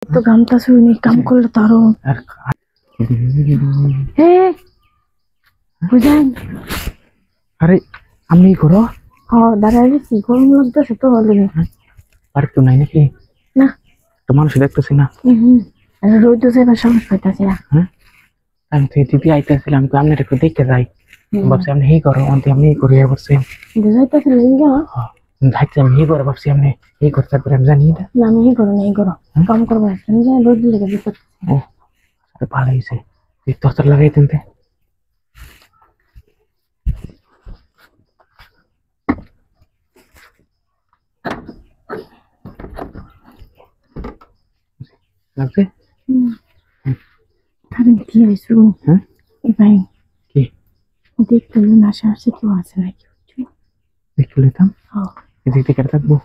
তো গামটা শুনি কাম করলে তো আরো আর হে বুঝাই আরে আমি করো দাঁড়াই গেছি গরম লাগতেছে তো হলে আর তো নাই নাকি না তো মানুষ দেখতেছি না রোদ যাবার সাহস পাইতাছি না হ্যাঁ আমি তো দিদি আইতেছিলাম তো আপনি একটু দেখতে যাই ভাবছি আপনি হি করো অন্তে আমি হি করি বলছি বুঝাইতেছি না যাইতে আমি হি করো ভাবছি আপনি হি করতে তারপরে আমি জানি না আমি ই করো না ই করো কাম করবো একটা রোদ লেগে দিতে ও আরে ভালো হয়েছে তুই তোর লাগাই দিনতে লাগছে কারণ কি হয়েছে হ্যাঁ ভাই কি দেখতে আশেপাশে কেউ আছে নাকি দেখতে নিতাম এদিক থেকে থাকবো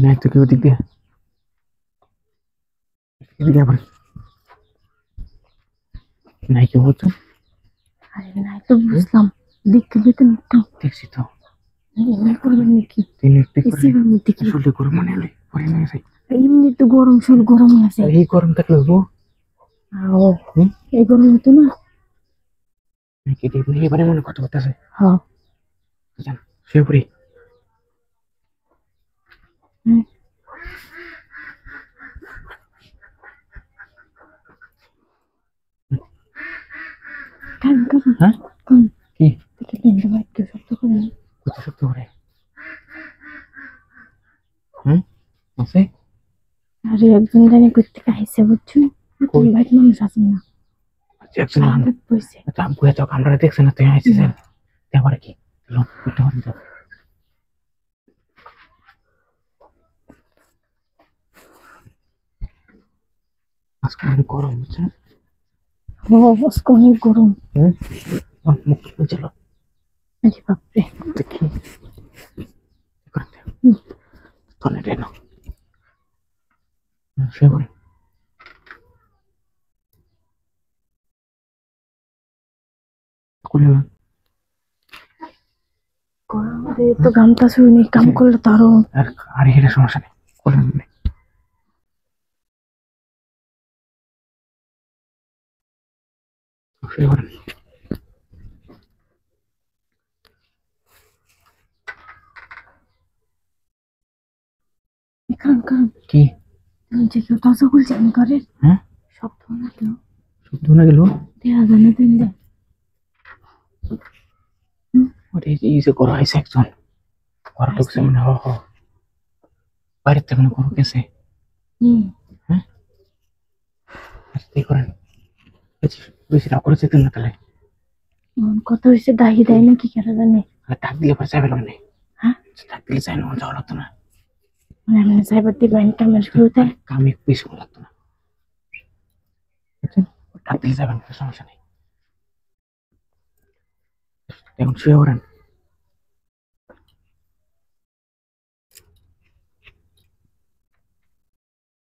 নাই তো কেউ দিক দিয়ে এদিকে আবার নাই কেউ হচ্ছে আরে নাই তো বুঝলাম দেখতে পেতেন একটু দেখছি তো এমনি করবেন নাকি তিনি একটু এসির মধ্যে কি শুলে গরম মনে হলে পরে নিয়ে যাই এমনি তো গরম শোল গরমই আছে এই গরম থাকলে হবো এই গরম হতো না নাকি এবারে মনে কথা বলতেছে হ্যাঁ জান শুয়ে পড়ি হ্যাঁ কি শব্দ করে কত শব্দ করে হুম আছে আরে একজন জানি করতে আইসে বুঝছো বাইক মানুষ আছে না একজন বসে আব্বু এত আমরা দেখছে না তুই আইসিস আবার কি উঠতে পারি তো আজকে অনেক গরম বুঝছেন আজকে অনেক গরম মুখ চলো আরে বাপরে দেখি তনে রেন শুয়ে পড়ে তো গামটা শুনি কাম করলে তো আরো আর এটা সমস্যা নেই করে নেই শুয়ে পড়েন এখানকার কি যে কেউ তাজা বলছে আমি করে হ্যাঁ শব্দ না কেউ শব্দ না গেল দেয়া জানে দিন দে ওরে এই যে করা হয়েছে একজন ঘর ঢুকছে মানে বাইরের থেকে মনে করো গেছে হ্যাঁ করেন বেশি রাগ করে যেতেন না তাহলে কত হয়েছে দাহি দেয় না কি কেন জানে ডাক দিলে পরে যাবে না হ্যাঁ ডাক দিলে যাই না যাওয়া লাগতো না মানে আমি সাইবার দিবেন কামের শুরুতে কামে বেশি লাগতো না ডাক দিলে যাবেন সমস্যা নেই এখন শুয়ে পড়েন